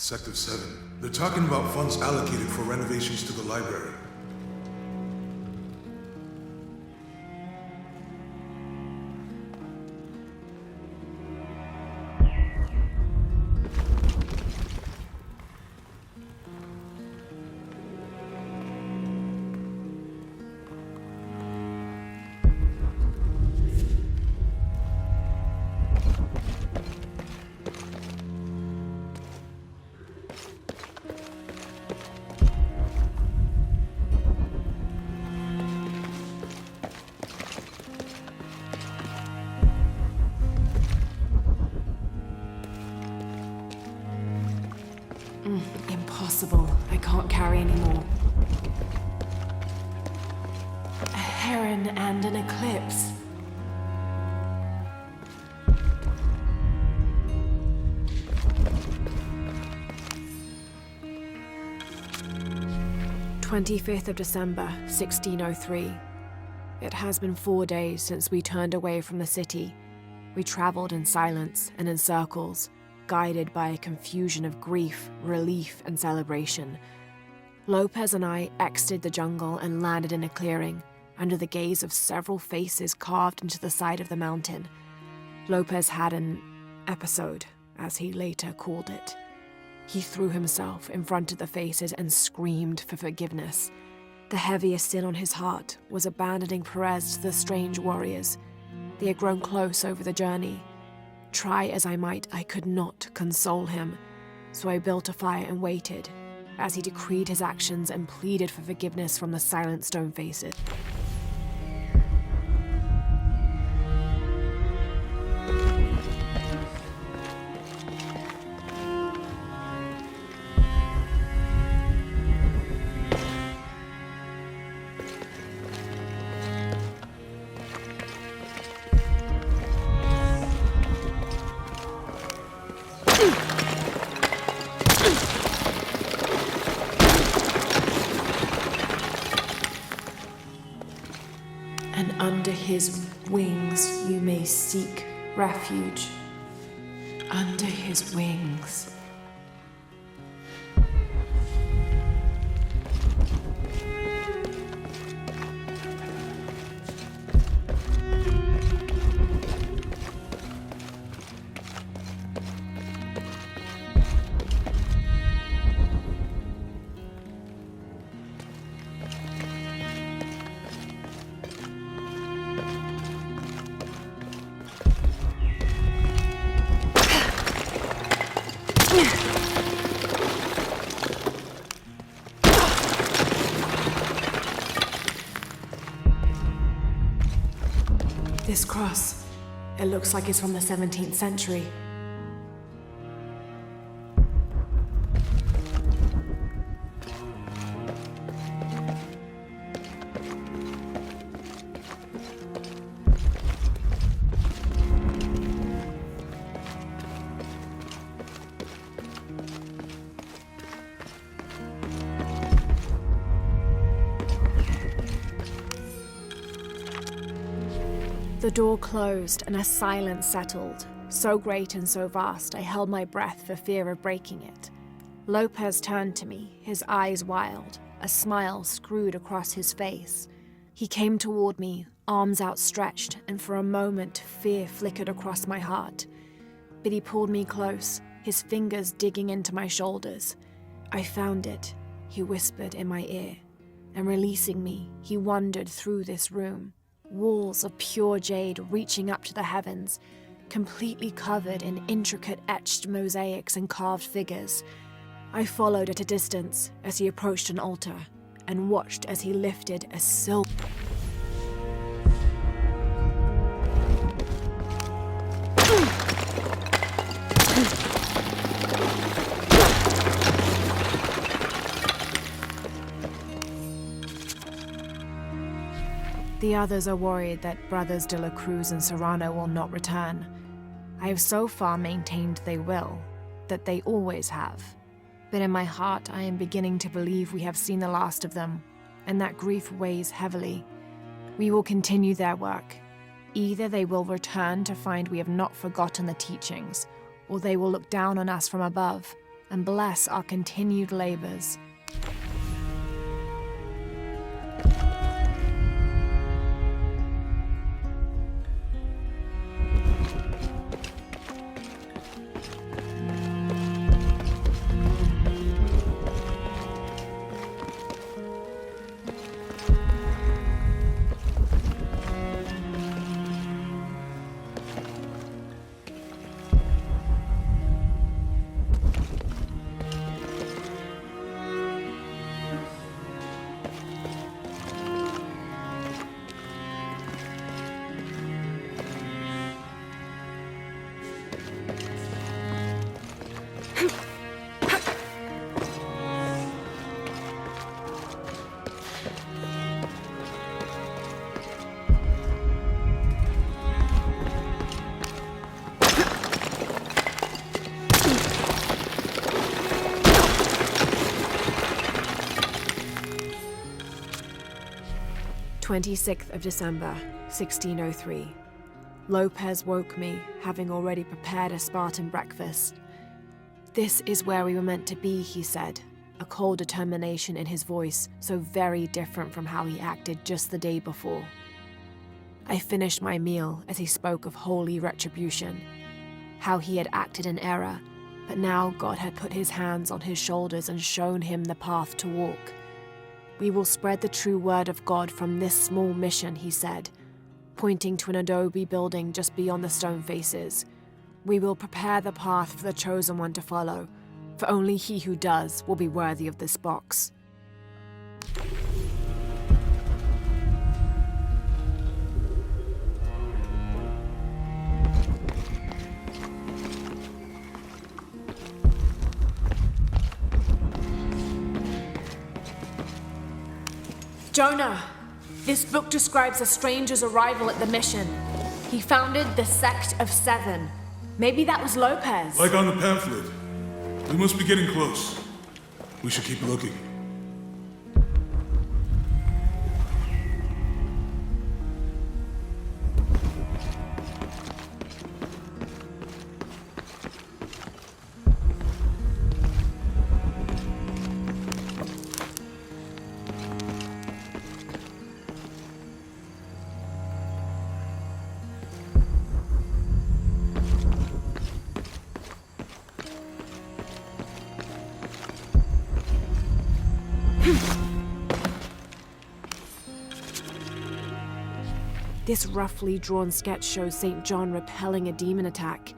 Sector 7. They're talking about funds allocated for renovations to the library. Impossible. I can't carry anymore. A heron and an eclipse. December 25th, 1603. It has been 4 days since we turned away from the city. We traveled in silence and in circles, guided by a confusion of grief, relief, and celebration. Lopez and I exited the jungle and landed in a clearing, under the gaze of several faces carved into the side of the mountain. Lopez had an episode, as he later called it. He threw himself in front of the faces and screamed for forgiveness. The heaviest sin on his heart was abandoning Perez to the strange warriors. They had grown close over the journey. Try as I might, I could not console him, so I built a fire and waited, as he decreed his actions and pleaded for forgiveness from the silent stone faces. And under his wings you may seek refuge. Under his wings. This cross, it looks like it's from the 17th century. The door closed and a silence settled, so great and so vast I held my breath for fear of breaking it. Lopez turned to me, his eyes wild, a smile screwed across his face. He came toward me, arms outstretched, and for a moment fear flickered across my heart. But he pulled me close, his fingers digging into my shoulders. I found it, he whispered in my ear, and releasing me, he wandered through this room. Walls of pure jade reaching up to the heavens, completely covered in intricate etched mosaics and carved figures. I followed at a distance as he approached an altar and watched as he lifted a silver. The others are worried that Brothers de la Cruz and Serrano will not return. I have so far maintained they will, that they always have. But in my heart, I am beginning to believe we have seen the last of them, and that grief weighs heavily. We will continue their work. Either they will return to find we have not forgotten the teachings, or they will look down on us from above and bless our continued labors. December 1603. Lopez woke me, having already prepared a Spartan breakfast. "This is where we were meant to be," he said, a cold determination in his voice, so very different from how he acted just the day before. I finished my meal as he spoke of holy retribution, how he had acted in error, but now God had put his hands on his shoulders and shown him the path to walk. "We will spread the true word of God from this small mission," he said, pointing to an adobe building just beyond the stone faces. "We will prepare the path for the chosen one to follow, for only he who does will be worthy of this box." "Jonah, this book describes a stranger's arrival at the mission. He founded the Sect of Seven. Maybe that was Lopez." Like on the pamphlet. We must be getting close. We should keep looking. This roughly drawn sketch shows St. John repelling a demon attack.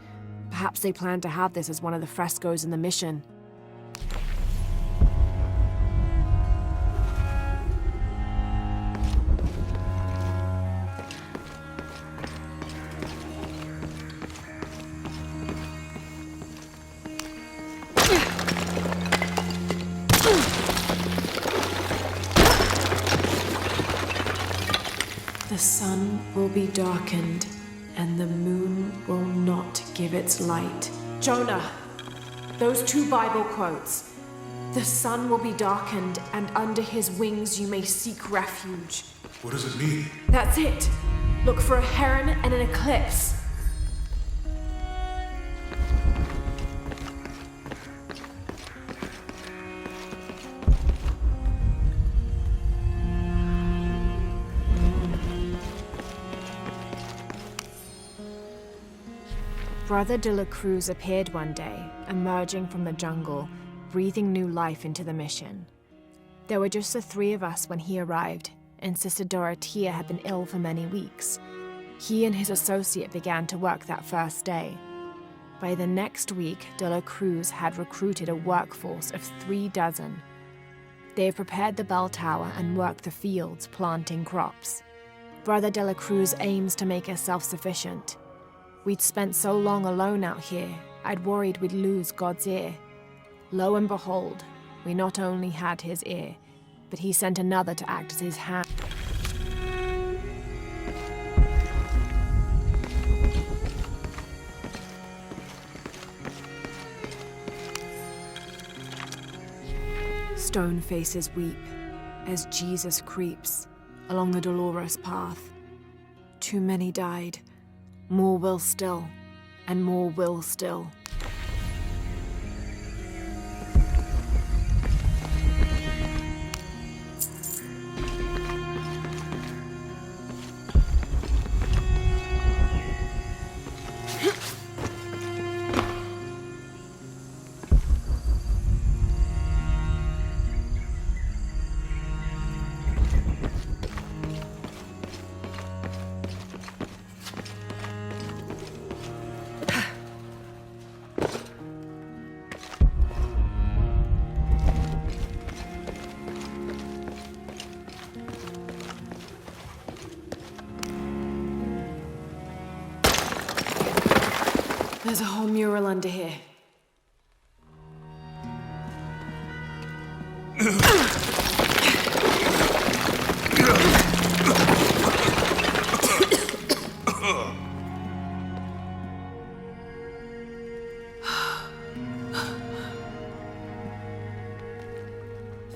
Perhaps they plan to have this as one of the frescoes in the mission. "The sun will be darkened, and the moon will not give its light." Jonah, those two Bible quotes. "The sun will be darkened, and under his wings you may seek refuge." What does it mean? That's it. Look for a heron and an eclipse. Brother de la Cruz appeared one day, emerging from the jungle, breathing new life into the mission. There were just the three of us when he arrived, and Sister Dorothea had been ill for many weeks. He and his associate began to work that first day. By the next week, de la Cruz had recruited a workforce of 36. They have prepared the bell tower and worked the fields, planting crops. Brother de la Cruz aims to make us self-sufficient. We'd spent so long alone out here, I'd worried we'd lose God's ear. Lo and behold, we not only had his ear, but he sent another to act as his hand. Stone faces weep as Jesus creeps along the dolorous path. Too many died. More will still, and more will still. There's a whole mural under here.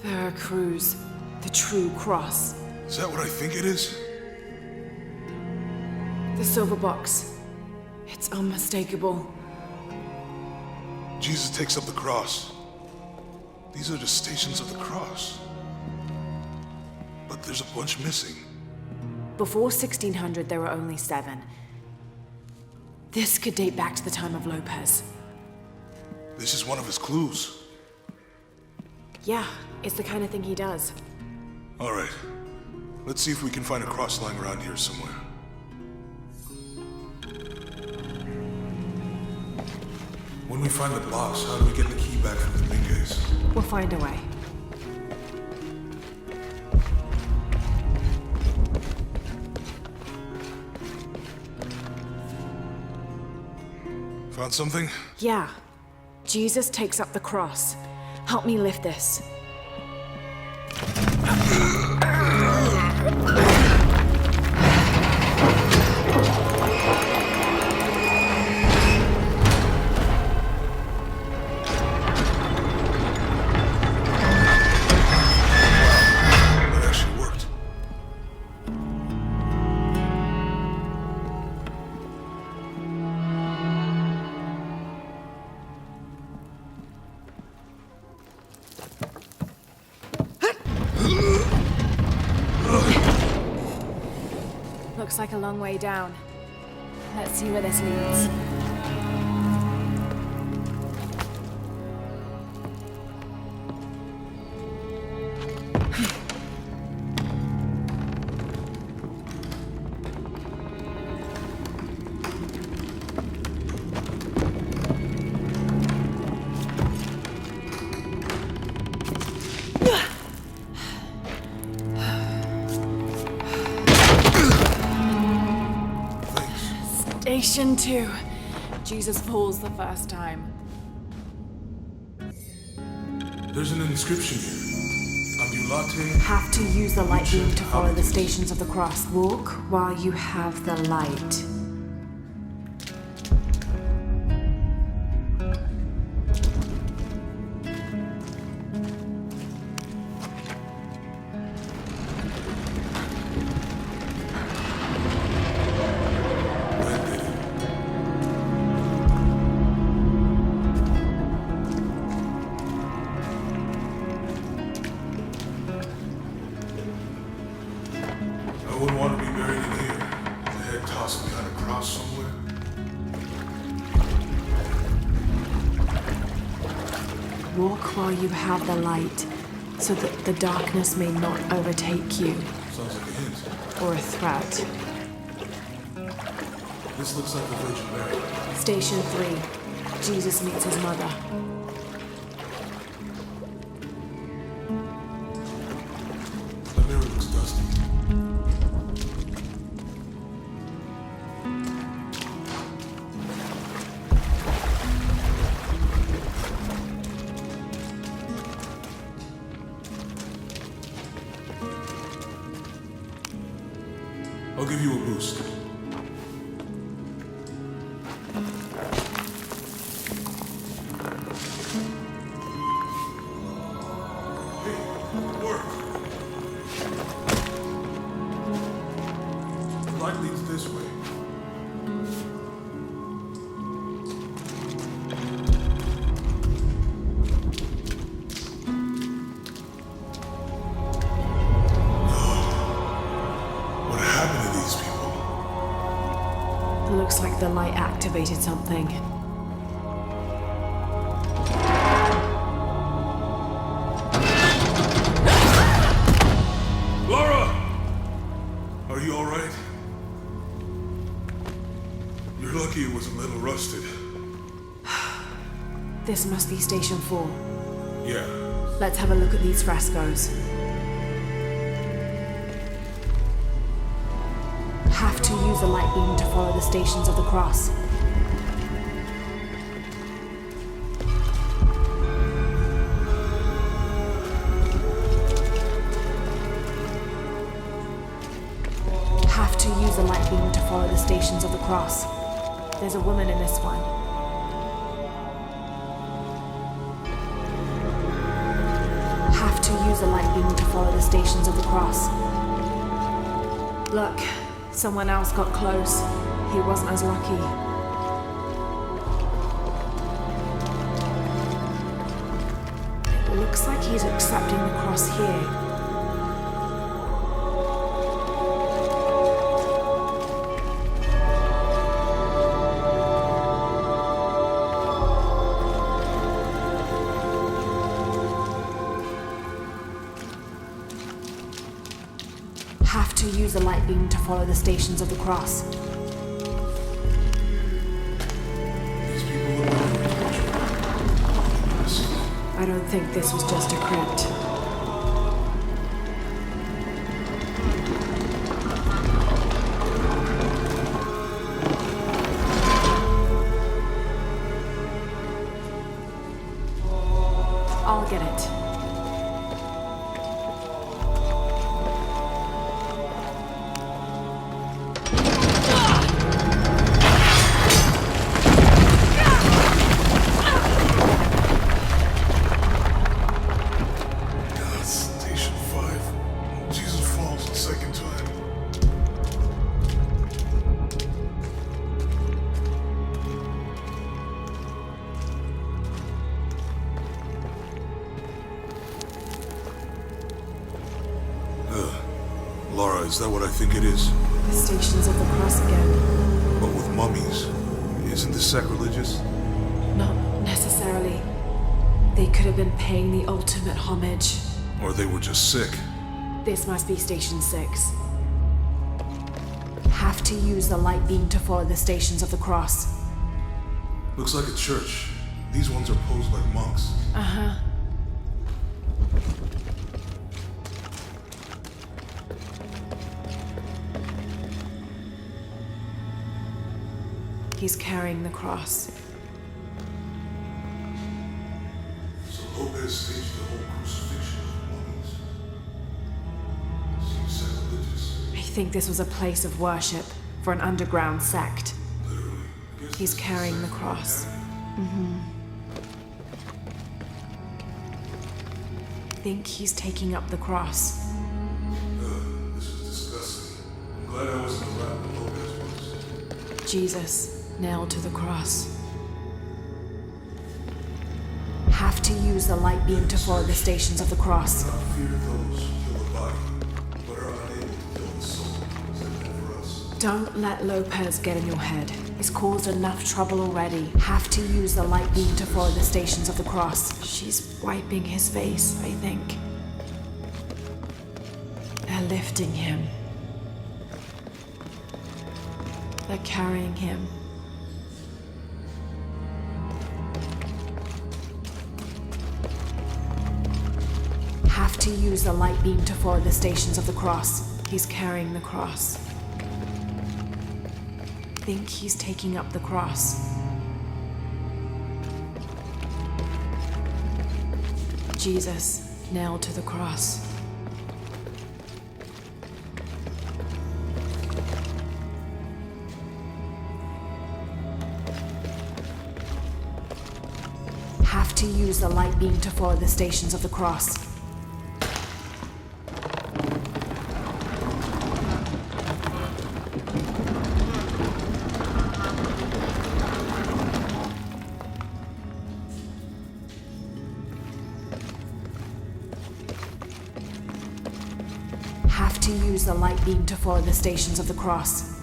Veracruz, the true cross. Is that what I think it is? The silver box. It's unmistakable. Jesus takes up the cross. These are the stations of the cross. But there's a bunch missing. Before 1600, there were only 7. This could date back to the time of Lopez. This is one of his clues. Yeah, it's the kind of thing he does. All right. Let's see if we can find a cross lying around here somewhere. When we find the box, how do we get the key back from Dominguez? We'll find a way. Found something? Yeah. Jesus takes up the cross. Help me lift this. That actually worked. Looks like a long way down. Let's see where this leads. Station 2. Jesus falls the first time. There's an inscription here. Ambulate. Have to use the light beam to follow the stations of the cross. Walk while you have the light. I wouldn't want to be buried in here. The head tossed behind a cross somewhere. Walk while you have the light, so that the darkness may not overtake you, Sounds like a hint. or a threat. This looks like the Virgin Mary. Station 3. Jesus meets his mother. The mirror looks dusty. I'll give you a boost. Work. The light leads this way. What happened to these people? Looks like the light activated something. Laura! Are you alright? You're lucky it was a little rusted. This must be Station 4. Yeah. Let's have a look at these frescoes. Have to use the light beam to follow the stations of the cross. cross. There's a woman in this one. Have to use a light beam to follow the Stations of the Cross. Look, someone else got close. He wasn't as lucky. It looks like he's accepting the cross here. Have to use a light beam to follow the Stations of the Cross. These people look like a ritual. I don't think this was just a crypt. I'll get it. Station 5. Jesus falls the second time. Laura, is that what I think it is? The Stations of the Cross again. But with mummies. Isn't this sacrilegious? Not necessarily. They could have been paying the ultimate homage. Or they were just sick? This must be Station 6. Have to use the light beam to follow the Stations of the Cross. Looks like a church. These ones are posed like monks. Uh-huh. He's carrying the cross. So Lopez staged the whole crucifixion of mummies. Seems sacrilegious. I think this was a place of worship for an underground sect. Literally. I guess He's this is carrying the exactly cross. what Think he's taking up the cross. happened. This is disgusting. I'm glad I wasn't around when Lopez was. Jesus, nailed to the cross. Have to use the light beam to follow the Stations of the Cross. Not fear those who kill the body, but are unable to kill the soul. Is that meant for us? Don't let Lopez get in your head. He's caused enough trouble already. Have to use the light beam to follow the Stations of the Cross. She's wiping his face, I think. They're lifting him. They're carrying him. Have to use the light beam to follow the Stations of the Cross. He's carrying the cross. Think he's taking up the cross. Jesus, nailed to the cross. Have to use the light beam to follow the Stations of the Cross. Have to use the light beam to follow the Stations of the Cross.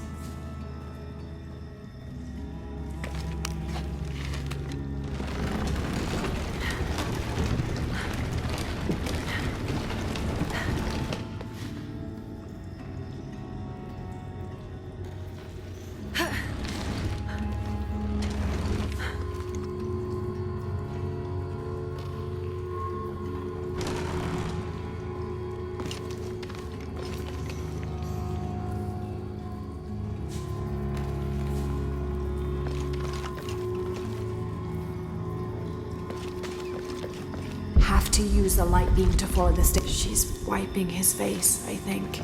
Have to use the light beam to follow the She's wiping his face, I think.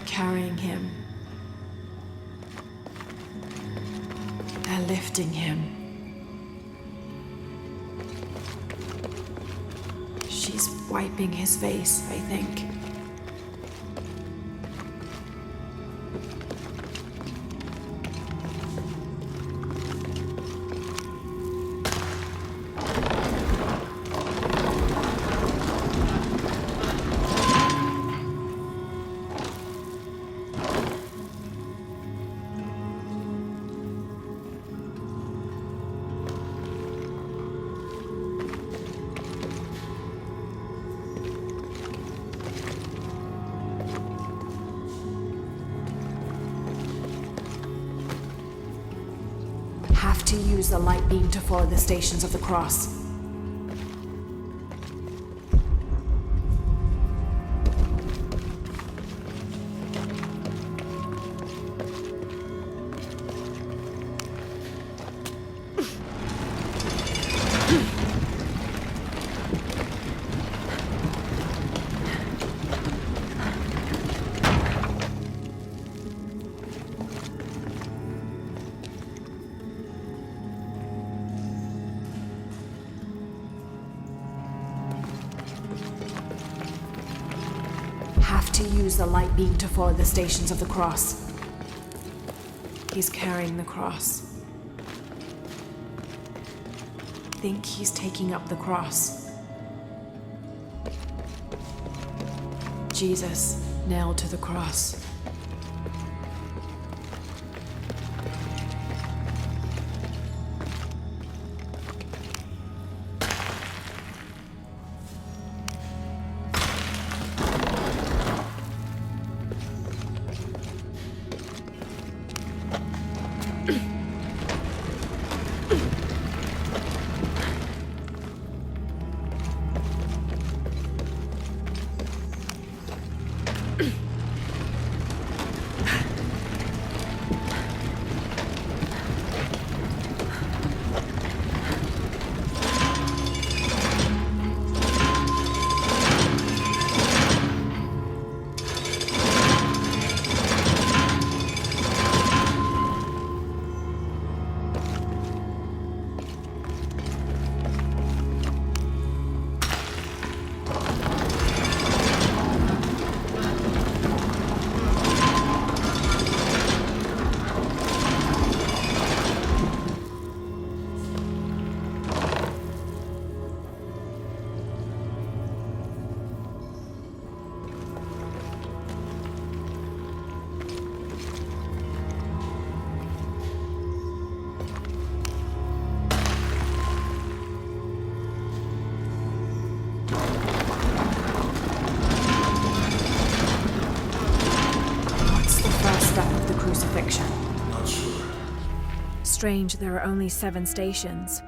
carrying him. They're lifting him. She's wiping his face, I think. Have to use the light beam to follow the Stations of the Cross. Have to use the light beam to follow the Stations of the Cross. He's carrying the cross. Think he's taking up the cross. Jesus nailed to the cross. Crucifixion. Not sure. Strange there are only 7 stations.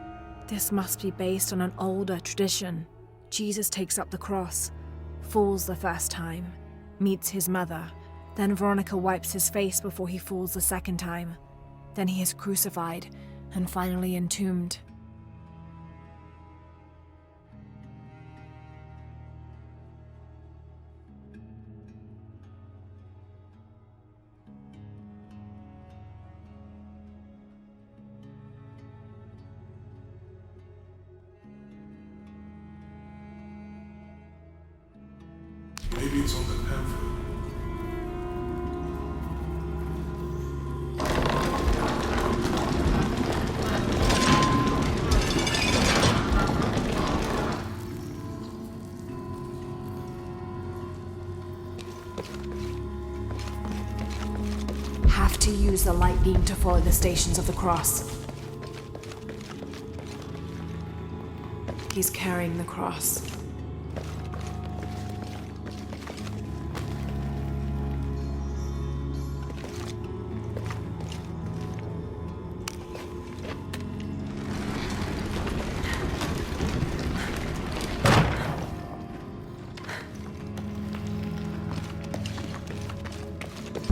This must be based on an older tradition. Jesus takes up the cross, falls the first time, meets his mother. Then Veronica wipes his face before he falls the second time. Then he is crucified and finally entombed. Maybe it's on the pamphlet. Have to use the light beam to follow the Stations of the Cross. He's carrying the cross.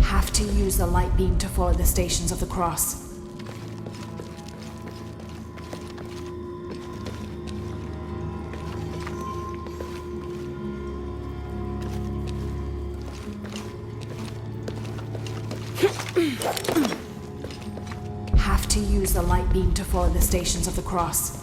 Have to use the light beam to follow the Stations of the Cross. Have to use the light beam to follow the Stations of the Cross.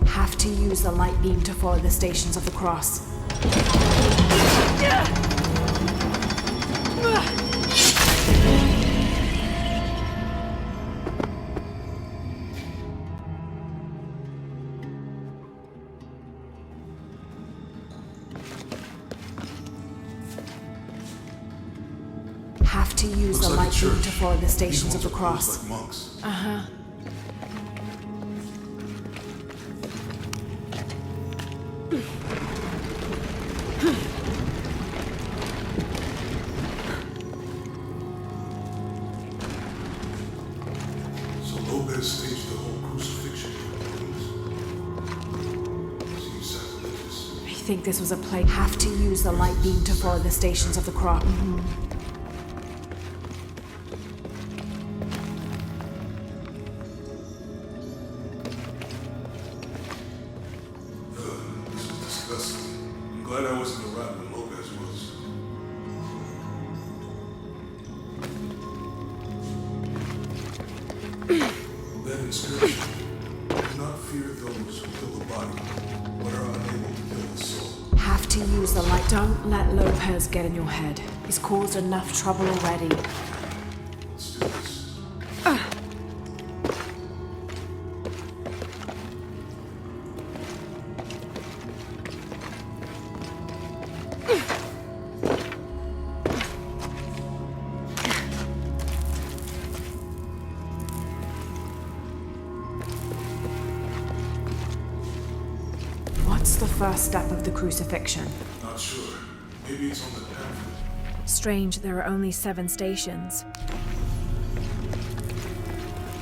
Have to use the light beam to follow the Stations of the Cross. Have to use Looks the like a light beam church. to follow the These Stations ones of the are closed Cross. like monks. So Lopez staged the whole crucifixion. Seems sacrilegious. I think this was a play. Have to use the light beam to follow the Stations of the Cross. This is disgusting. I'm glad I wasn't around when Lopez was. That inscription. Do not fear those who kill the body, but are unable to kill the soul. Have to use the light. Don't let Lopez get in your head. He's caused enough trouble already. Let's do this. What's the first step of the crucifixion? Not sure. Maybe it's on the pamphlet. Strange, there are only 7 stations.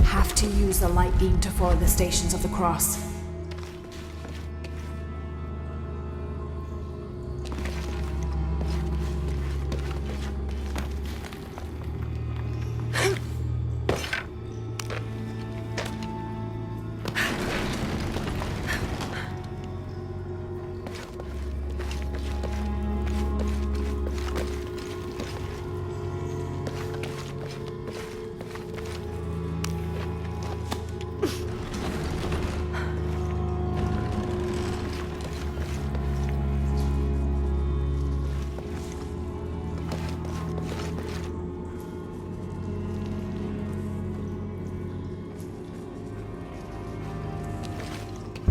Have to use the light beam to follow the Stations of the Cross.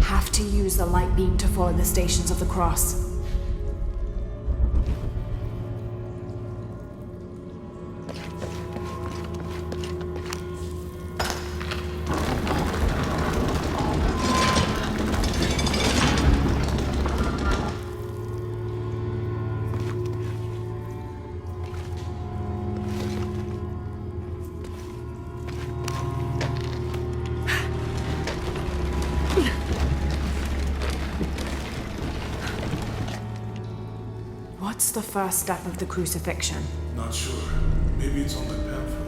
Have to use the light beam to follow the Stations of the Cross. What's the first step of the crucifixion? Not sure. Maybe it's on the pamphlet.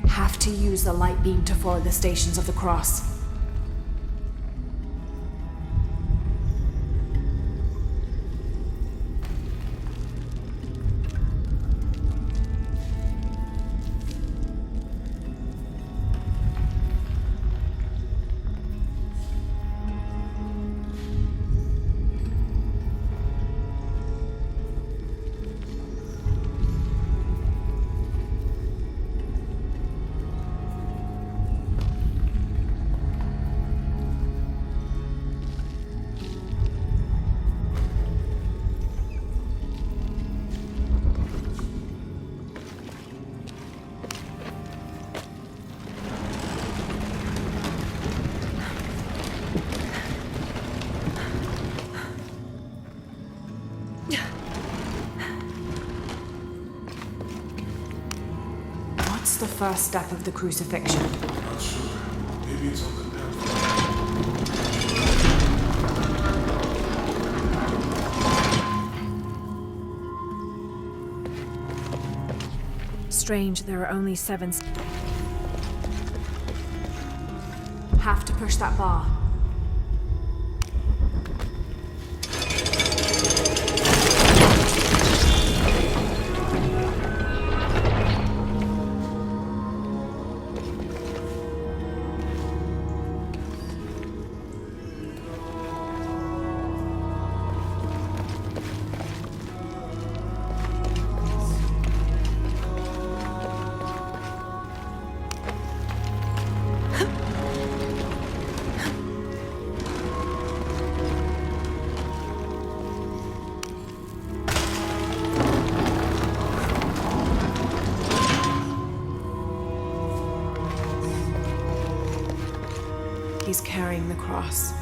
Have to use the light beam to follow the Stations of the Cross. first step of the crucifixion? Not sure. Maybe it's on the pamphlet. Strange, there are only 7. Have to push that bar. He's carrying the cross.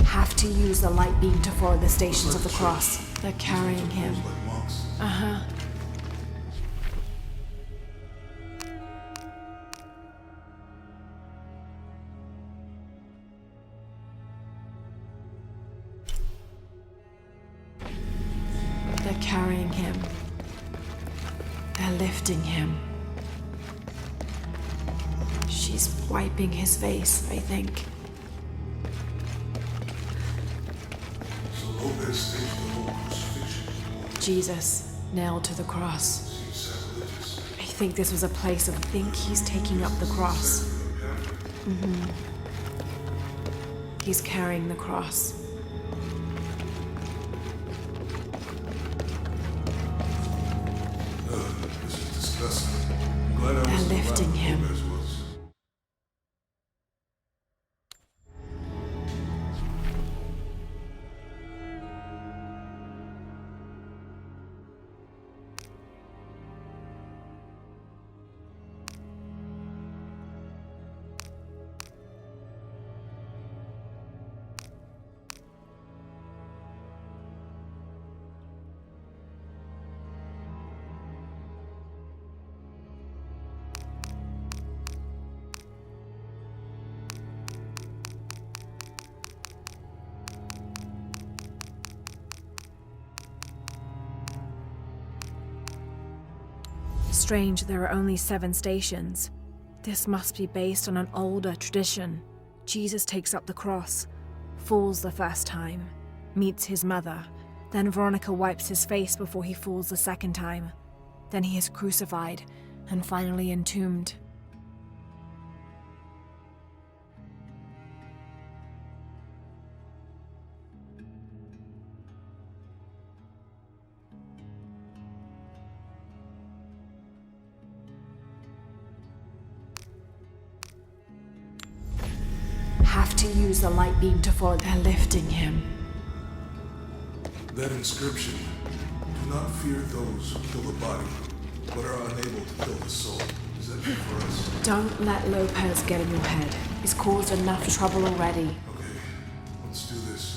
Have to use the light beam to follow the stations of the cross. They're carrying him. Like monks. Uh-huh. They're carrying him. They're lifting him. She's wiping his face, I think. So Lopez staged the whole crucifixion. Jesus, nailed to the cross. Seems sacrilegious. I think this was a place of he's taking up the cross. He's carrying the cross. This is disgusting. I'm glad I They're wasn't lifting around when him. Lopez was. Strange, there are only 7 stations. This must be based on an older tradition. Jesus takes up the cross, falls the first time, meets his mother. Then Veronica wipes his face before he falls the second time. Then he is crucified and finally entombed. Have to use the light beam to follow. They're lifting him. That inscription. Do not fear those who kill the body, but are unable to kill the soul. Is that good for us? Don't let Lopez get in your head. He's caused enough trouble already. Okay, let's do this.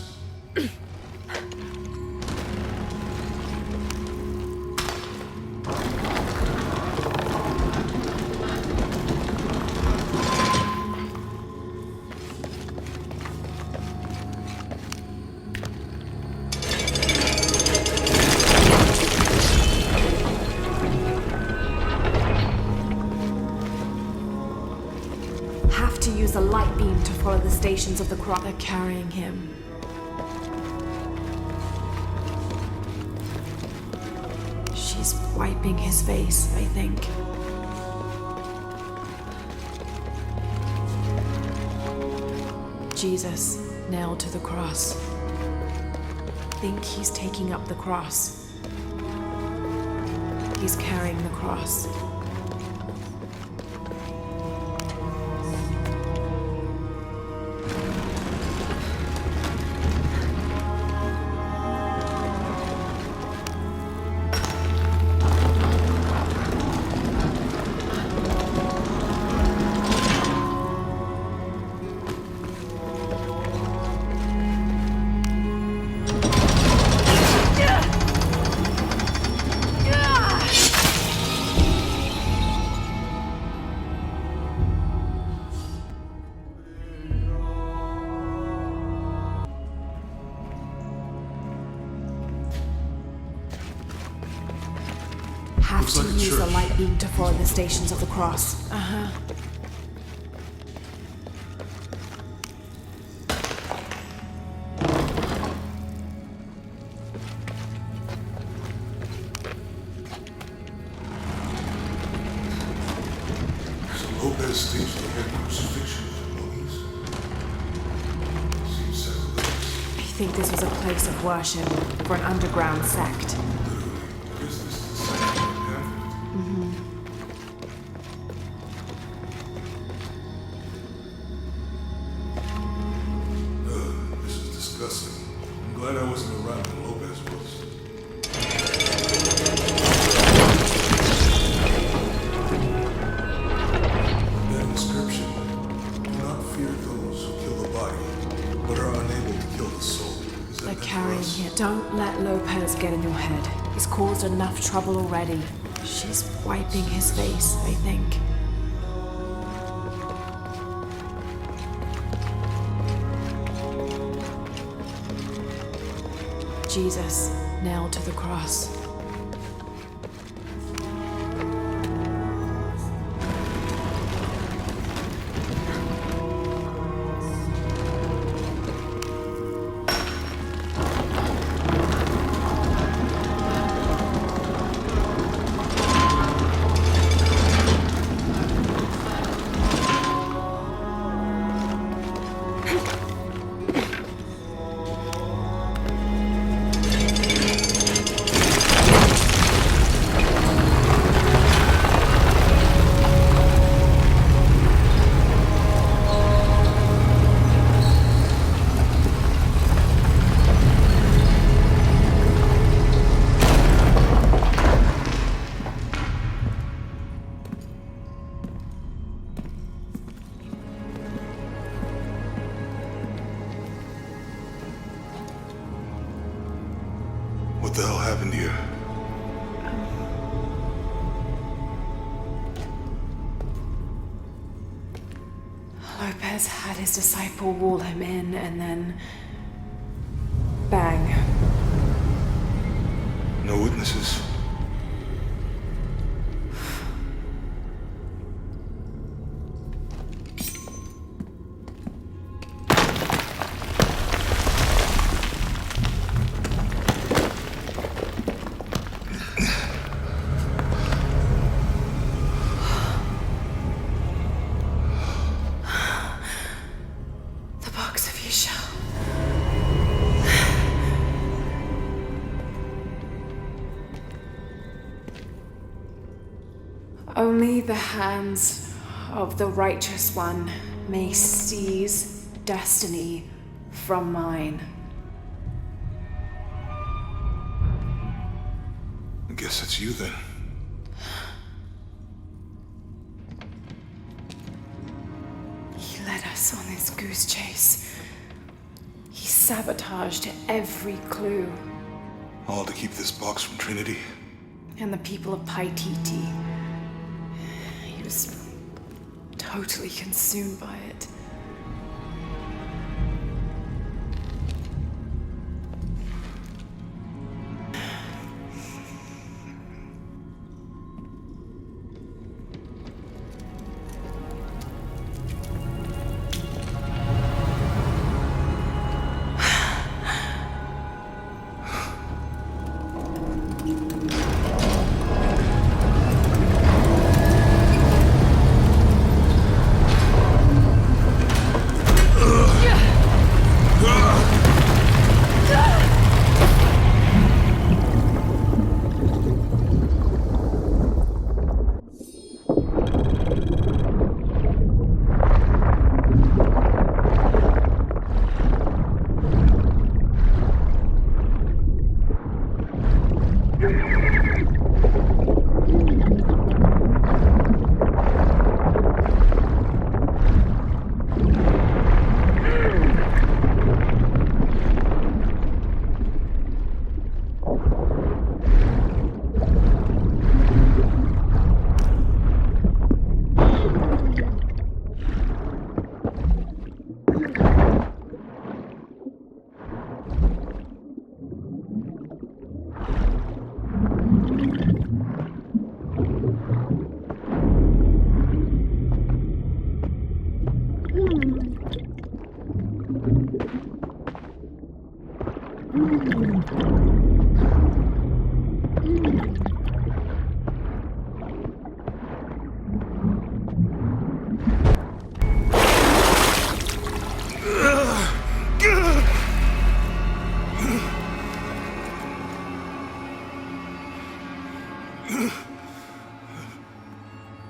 Have to use the light beam to follow the stations of the cross. They're carrying him. She's wiping his face, I think. Jesus, nailed to the cross. Think he's taking up the cross. He's carrying the cross. Need to follow the Stations of the Cross. Lopez staged the whole crucifixion of mummies. Seems sacrilegious. I think this was a place of worship for an underground sect. Literally, I guess this is the site of the pamphlet. This is disgusting. I'm glad I wasn't around when Lopez was. That inscription, do not fear those who kill the body, but are unable to kill the soul. Is that They're meant for carrying us? it. Don't let Lopez get in your head. He's caused enough trouble already. She's wiping his face, I think. Jesus, nailed to the cross. What the hell happened here? Lopez had his disciple wall him in, and then... bang. No witnesses. The box of Yeshua. Only the hands of the Righteous One may seize destiny from mine. I guess it's you then. He led us on this goose chase. He sabotaged every clue. All to keep this box from Trinity. And the people of Paititi. He was totally consumed by it.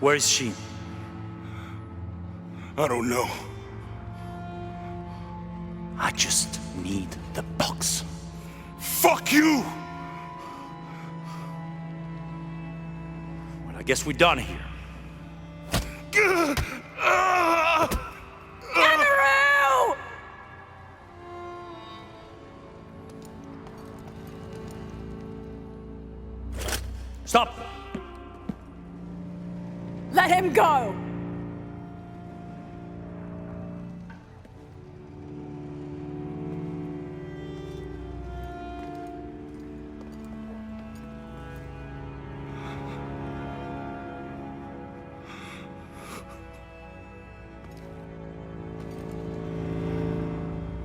Where is she? I don't know. I just need the box. Fuck you! Well, I guess we're done here. Amaru! Stop! Let him go!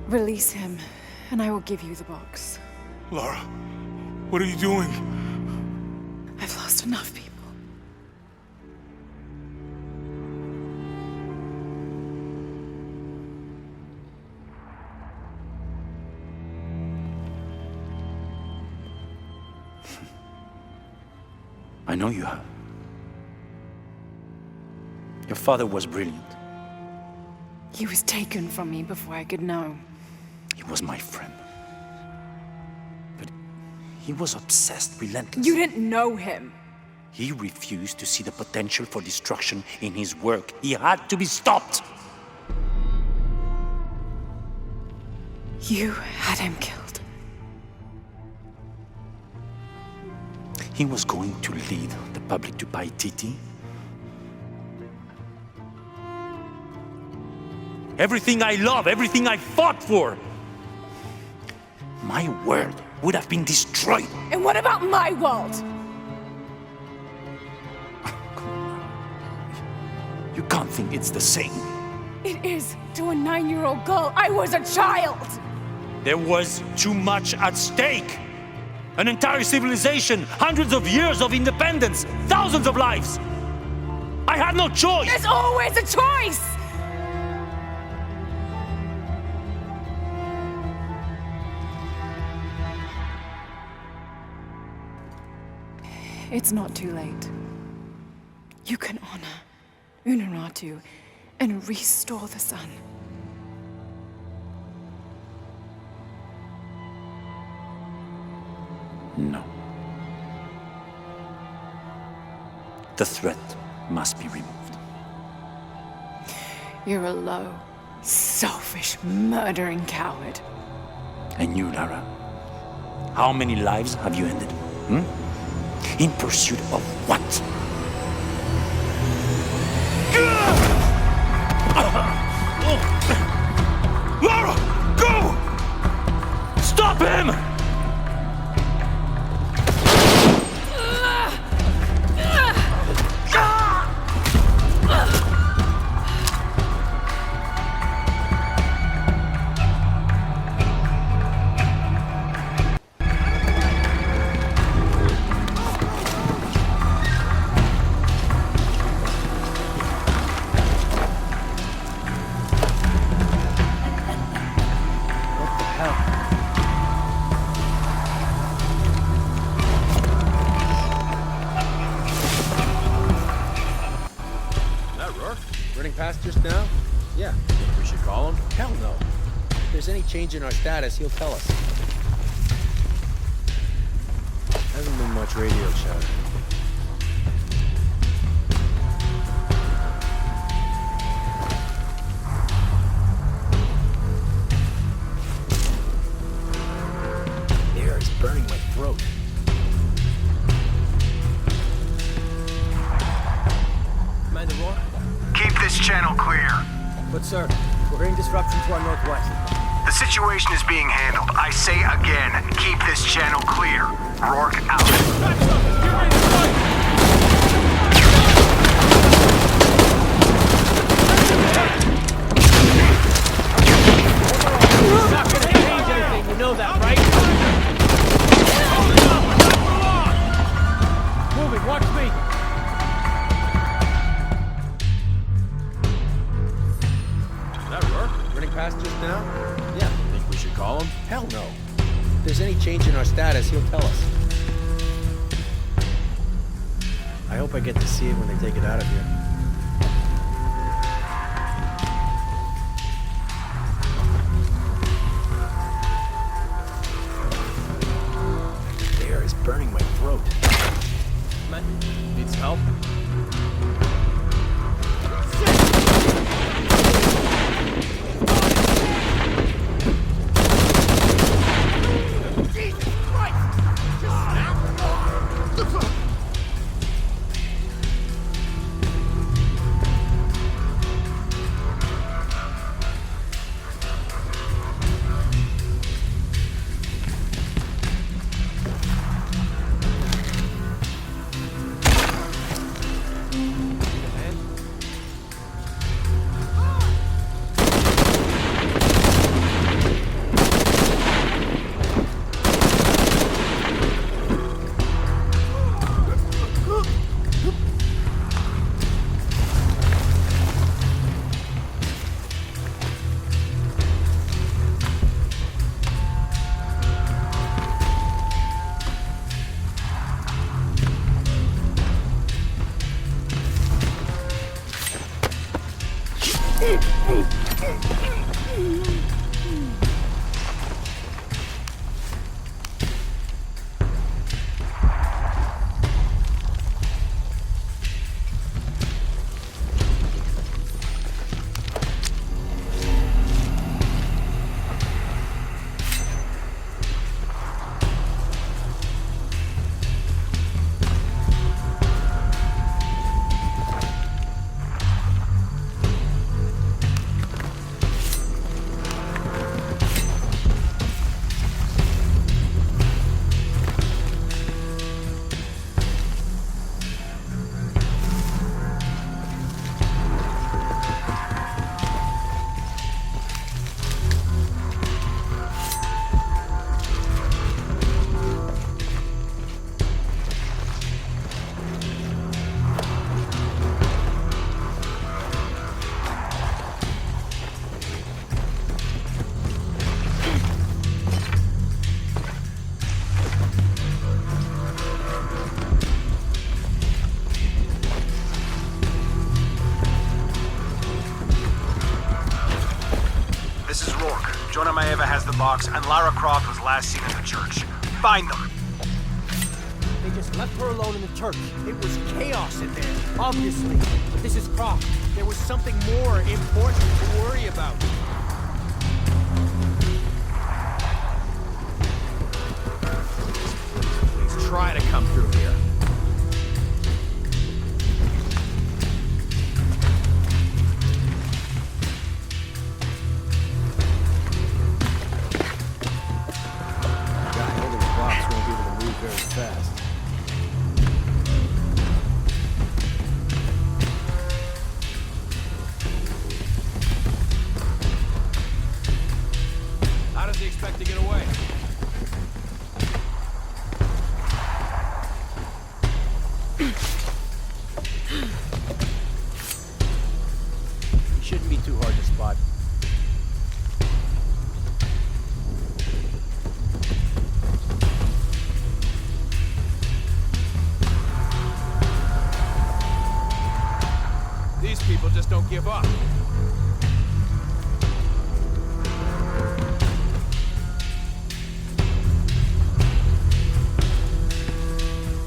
Release him, and I will give you the box. Lara, what are you doing? I've lost enough people. I know you have. Your father was brilliant. He was taken from me before I could know. He was my friend. But he was obsessed, relentless. You didn't know him. He refused to see the potential for destruction in his work. He had to be stopped. You had him killed. He was going to lead the public to Paititi. Everything I love, everything I fought for. My world would have been destroyed. And what about my world? You can't think it's the same. It is to a 9-year-old girl. I was a child. There was too much at stake. An entire civilization, hundreds of years of independence, thousands of lives. I had no choice. There's always a choice. It's not too late. You can honor Unuratu and restore the sun. No. The threat must be removed. You're a low, selfish, murdering coward. And you, Lara? How many lives have you ended? In pursuit of what? Lara, go! Stop him! Past just now? Yeah. Think we should call him? Hell no. If there's any change in our status, he'll tell us. Hasn't been much radio chatter. The air is burning my throat. Commander Rourke? Keep this channel clear. But sir, we're hearing disruption to our northwest. The situation is being handled. I say again, keep this channel clear. Rourke out. It's not gonna change anything, you know that, right? Moving, watch me. Running past just now? Yeah. Think we should call him? Hell no. If there's any change in our status, he'll tell us. I hope I get to see it when they take it out of here. The air is burning my throat. Man, needs help? This is Rourke. Jonah Maeva has the box, and Lara Croft was last seen in the church. Find them. They just left her alone in the church. It was chaos in there, obviously. But this is Croft. There was something more important to worry about. Please try to come through here. The guy holding the box won't be able to move very fast. How does he expect to get away? Shouldn't be too hard to spot. These people just don't give up.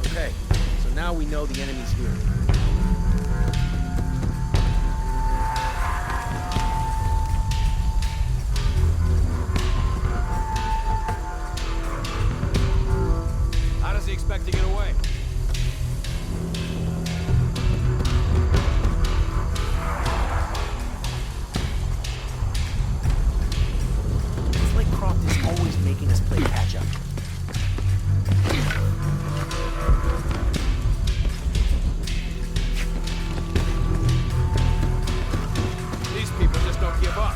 Okay, so now we know the enemy's here. How does he expect to get away? It's like Croft is always making us play catch-up. These people just don't give up.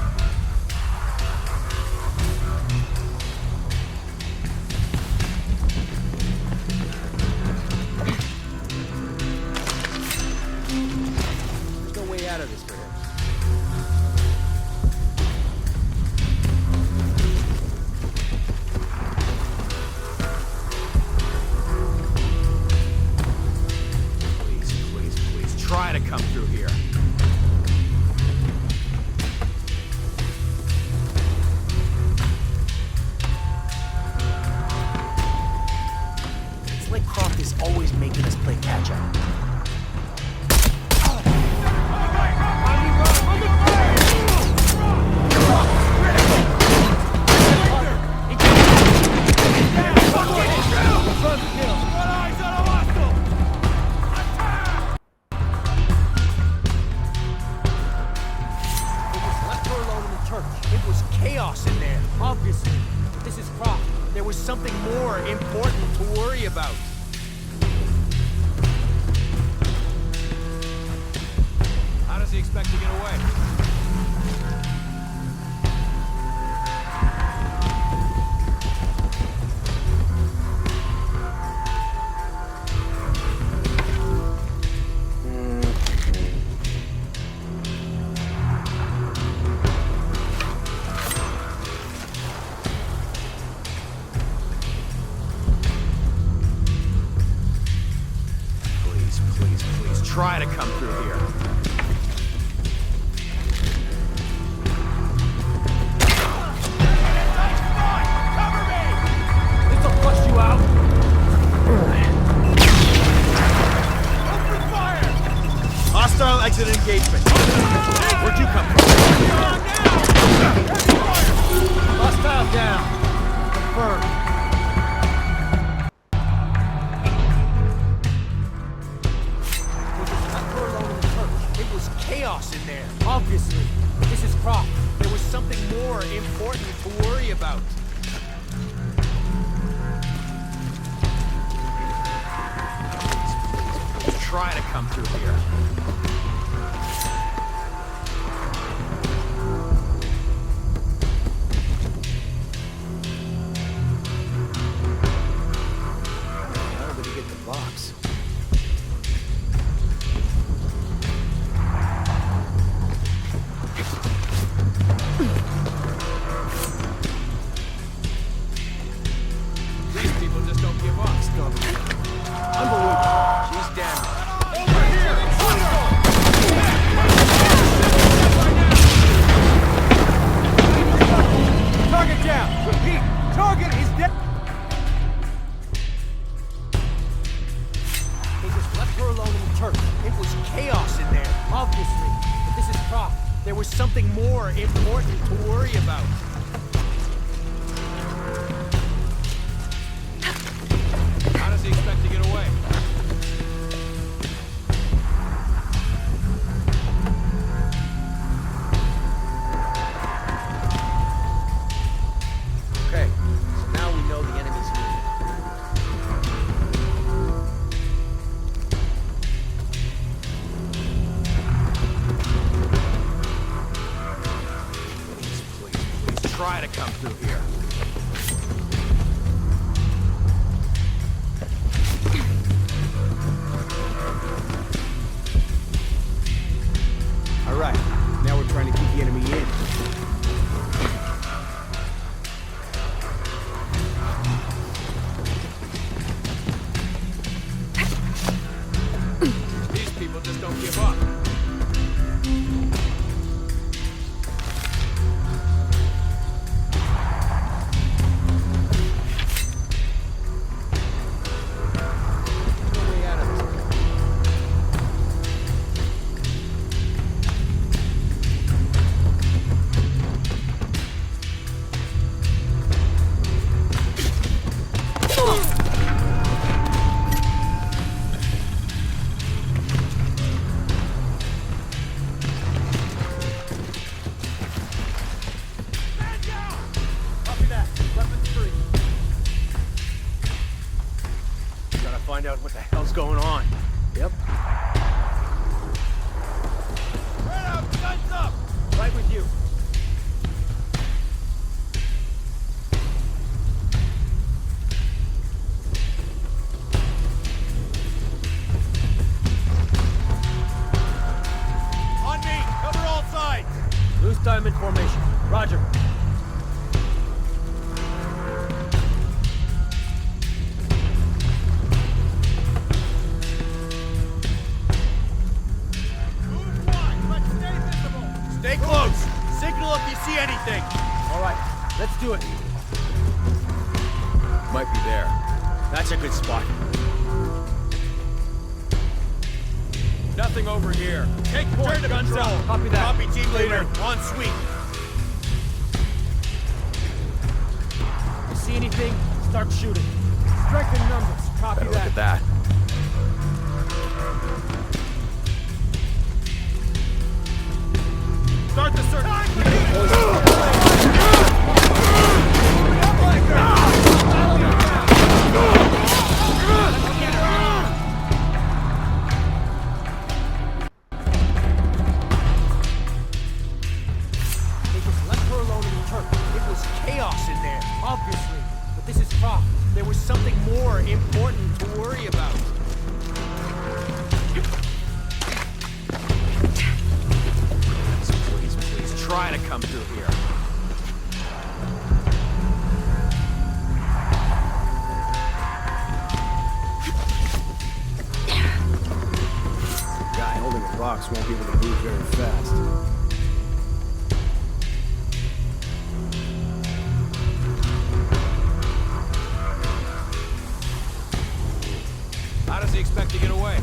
There's no way out of this for him. Please, try to come through here. It's like Croc is always making us play catch-up. It was chaos in there, obviously. But this is Croc. There was something more important to worry about. How does he expect to get away? Please try to come through here. Cover me! This'll flush you out. Open fire! Hostile exit engagement. Where'd you come from? Hostile down. Confirmed. Chaos in there, obviously. But this is Croc. There was something more important to worry about. Please try to come through here. How did he get the box? These people just don't give up. Unbelievable. She's down. Target down! Repeat! Target is dead! They just left her alone in the turret. It was chaos in there, obviously. But this is Croc. There was something more important to worry about. How does he expect to get away? Okay, so now we know the enemy's here. Please try to come through here. All right, now we're trying to keep the enemy in. These people just don't give up. No way out of this. Copy that. Weapons free. Gotta find out what the hell's going on. Yep. Right up, guns up! Right with you. On me! Cover all sides! Loose diamond formation. Roger. Stay close. Signal if you see anything. All right, let's do it. Might be there. That's a good spot. Nothing over here. Take point. Turn to Guns patrol. out. Copy that. Copy, team leader. On sweep. You see anything? Start shooting. Strength in numbers. Copy Better that. look at that. Start the search. They just left her alone in the turret. It was chaos in there, obviously. But this is Croft. There was something more important to worry about. Please try to come through here. Guy holding the box won't be able to move very fast. How does he expect to get away?